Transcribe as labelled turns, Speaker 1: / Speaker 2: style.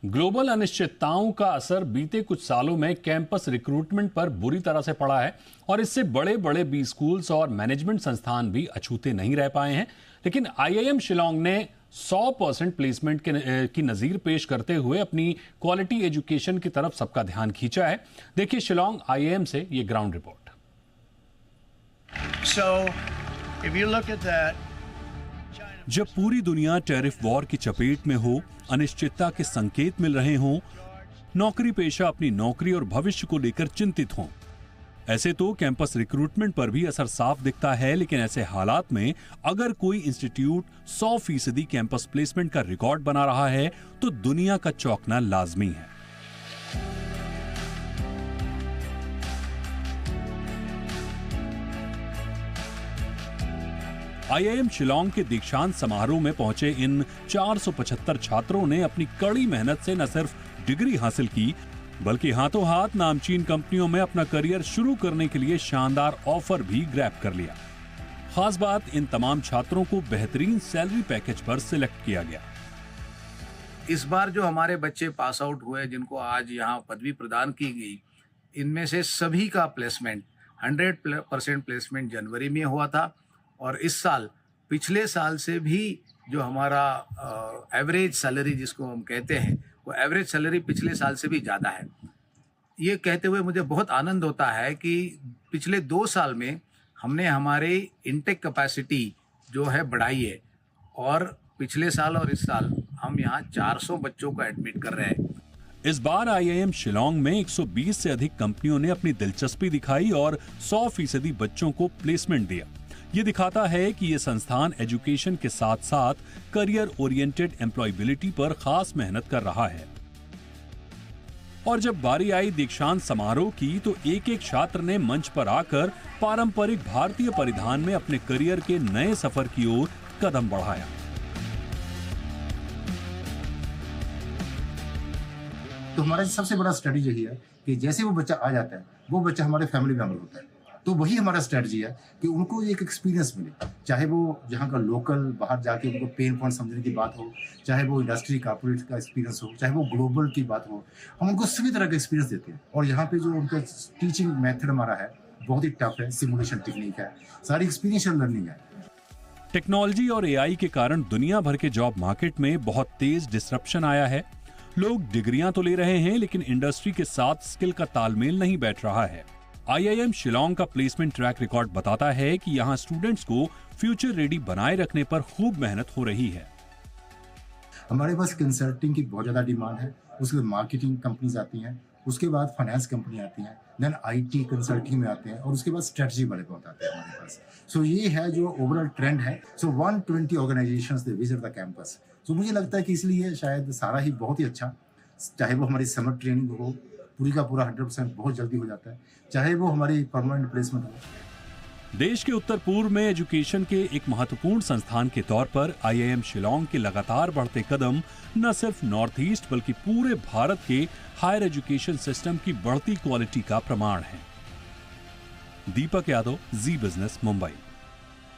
Speaker 1: Global अनिश्चितताओं का असर बीते कुछ सालों में कैंपस रिक्रूटमेंट पर बुरी तरह से पड़ा है और इससे बड़े बड़े बी स्कूल्स और मैनेजमेंट संस्थान भी अछूते नहीं रह पाए हैं। लेकिन आईआईएम शिलांग ने 100% प्लेसमेंट की नजीर पेश करते हुए अपनी क्वालिटी एजुकेशन की तरफ सबका ध्यान खींचा है। देखिए शिलांग आईआईएम से ये ग्राउंड रिपोर्ट। जब पूरी दुनिया टैरिफ वॉर की चपेट में हो, अनिश्चितता के संकेत मिल रहे हों, नौकरी पेशा अपनी नौकरी और भविष्य को लेकर चिंतित हों, ऐसे तो कैंपस रिक्रूटमेंट पर भी असर साफ दिखता है। लेकिन ऐसे हालात में अगर कोई इंस्टीट्यूट 100% कैंपस प्लेसमेंट का रिकॉर्ड बना रहा है तो दुनिया का चौंकना लाजमी है। आईआईएम शिलांग के दीक्षांत समारोह में पहुंचे इन 475 छात्रों ने अपनी कड़ी मेहनत से न सिर्फ डिग्री हासिल की बल्कि हाथों हाथ नामचीन कंपनियों में अपना करियर शुरू करने के लिए शानदार ऑफर भी ग्रैब कर लिया। खास बात, इन तमाम छात्रों को बेहतरीन सैलरी पैकेज पर सिलेक्ट किया गया।
Speaker 2: इस बार जो हमारे बच्चे पास आउट हुए, जिनको आज यहाँ पदवी प्रदान की गई, इनमें से सभी का प्लेसमेंट 100% प्लेसमेंट जनवरी में हुआ था। और इस साल पिछले साल से भी जो हमारा एवरेज सैलरी जिसको हम कहते हैं, वो एवरेज सैलरी पिछले साल से भी ज़्यादा है। ये कहते हुए मुझे बहुत आनंद होता है कि पिछले 2 साल में हमने हमारे इनटेक कैपेसिटी जो है बढ़ाई है और पिछले साल और इस साल हम यहाँ 400 बच्चों को एडमिट कर रहे हैं।
Speaker 1: इस बार आईआईएम शिलांग में 120 से अधिक कंपनियों ने अपनी दिलचस्पी दिखाई और 100% बच्चों को प्लेसमेंट दिया। ये दिखाता है कि ये संस्थान एजुकेशन के साथ साथ करियर ओरिएंटेड एम्प्लॉयबिलिटी पर खास मेहनत कर रहा है। और जब बारी आई दीक्षांत समारोह की तो एक एक छात्र ने मंच पर आकर पारंपरिक भारतीय परिधान में अपने करियर के नए सफर की ओर कदम बढ़ाया।
Speaker 3: तो हमारा सबसे बड़ा स्ट्रेटजी यही है कि जैसे वो बच्चा आ जाता है, वो बच्चा हमारे फैमिली मेंबर होता है। तो वही हमारा स्ट्रेटजी है कि उनको एक एक्सपीरियंस मिले, चाहे वो यहाँ का लोकल बाहर जाके उनको पेन पॉइंट समझने की बात हो, चाहे वो इंडस्ट्री कॉर्पोरेट का एक्सपीरियंस हो, चाहे वो ग्लोबल की बात हो, हम उनको सभी तरह का एक्सपीरियंस देते हैं। और यहाँ पे जो उनका टीचिंग मेथड हमारा है बहुत ही टफ है, सिमुलेशन टेक्निक है, सारी एक्सपीरियंशियल लर्निंग है।
Speaker 1: टेक्नोलॉजी और एआई के कारण दुनिया भर के जॉब मार्केट में बहुत तेज डिसरप्शन आया है। लोग डिग्रियां तो ले रहे हैं लेकिन इंडस्ट्री के साथ स्किल का तालमेल नहीं बैठ रहा है। आईआईएम शिलांग का प्लेसमेंट ट्रैक रिकॉर्ड बताता है कि यहाँ स्टूडेंट्स को फ्यूचर रेडी बनाए रखने पर खूब मेहनत हो रही है।
Speaker 3: हमारे पास कंसल्टिंग की बहुत ज्यादा डिमांड है, उसके बाद मार्केटिंग कंपनीज आती हैं, उसके बाद फाइनेंस कंपनी आती हैं, देन आईटी कंसल्टिंग में आते हैं और उसके बाद स्ट्रेटजी वाले बहुत आते हैं हमारे पास। सो ये है जो ओवरऑल ट्रेंड है। So 120 organisations they visit the campus. So मुझे लगता है कि इसलिए शायद सारा ही बहुत ही अच्छा, चाहे वो हमारी समर ट्रेनिंग हो, पूरी का पूरा 100% बहुत जल्दी हो जाता है, चाहे वो हमारी परमानेंट प्लेसमेंट हो।
Speaker 1: देश के उत्तर पूर्व में एजुकेशन के एक महत्वपूर्ण संस्थान के तौर पर आईआईएम शिलांग के लगातार बढ़ते कदम न सिर्फ नॉर्थ ईस्ट बल्कि पूरे भारत के हायर एजुकेशन सिस्टम की बढ़ती क्वालिटी का प्रमाण है। दीपक यादव, जी बिजनेस, मुंबई।